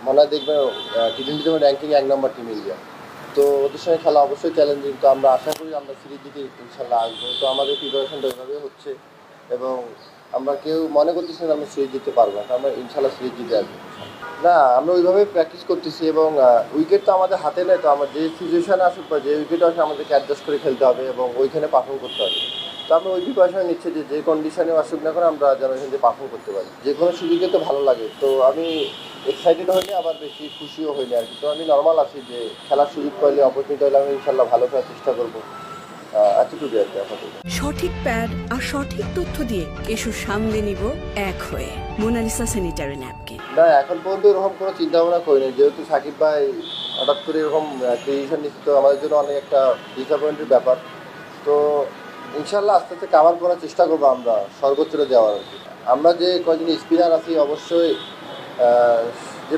মনে হয় দেখবেন টি-20 র্যাঙ্কিং 1 নম্বর টিম ইন্ডিয়া। তো ওদের সঙ্গে খেলা অবশ্যই চ্যালেঞ্জিং। তো আমরা আশা করি আমরা সিরিজ জিতে ইনশাল্লাহ আসবো। তো আমাদের প্রিপারেশনটা ওইভাবেই হচ্ছে এবং আমরা কেউ মনে করতেছি না আমরা সিরিজ জিততে পারবো না। আমরা ইনশাল্লাহ সিরিজ জিতে আসবো। না, আমরা ওইভাবেই প্র্যাকটিস করতেছি এবং উইকেট তো আমাদের হাতে নেই। তো আমার যে সিচুয়েশানে আসুক বা যে উইকেট আসে আমাদেরকে অ্যাডজাস্ট করে খেলতে হবে এবং ওইখানে পারফর্ম করতে হবে। তো আমরা ওই প্রিপারেশন নিচ্ছি যে কন্ডিশনে আসুক না করে আমরা যেন এখান থেকে পারফর্ম করতে পারি। যে কোনো সুযোগে তো ভালো লাগে। তো আমি এক্সাইটেড হইলে আবার বেশি খুশিও হইলে আর কি। তো আমি নর্মাল আছি যে খেলার সুযোগ পাইলে অপরচুনিটি হলে আমি ইনশাল্লাহ ভালো খেলার চেষ্টা করবো। এতটুকু আর কি আপাতত। সঠিক প্যাড আর সঠিক তথ্য দিয়ে এসব সামলে নিব এক হয়ে। Monalisa sanitary napkin. না, এখন পর্যন্ত এরকম কোনো চিন্তা ভাবনা করিনি। যেহেতু সাকিব ভাই হঠাৎ করে এরকম ডিসিশন নিচ্ছে, তো আমাদের জন্য অনেক একটা ডিসঅ্যাপয়েন্টের ব্যাপার। তো ইনশাল্লাহ আস্তে আস্তে কাভার করার চেষ্টা করবো আমরা সর্বোচ্চটা দেওয়ার আর কি। আমরা যে কয়জন স্পিনার আছি অবশ্যই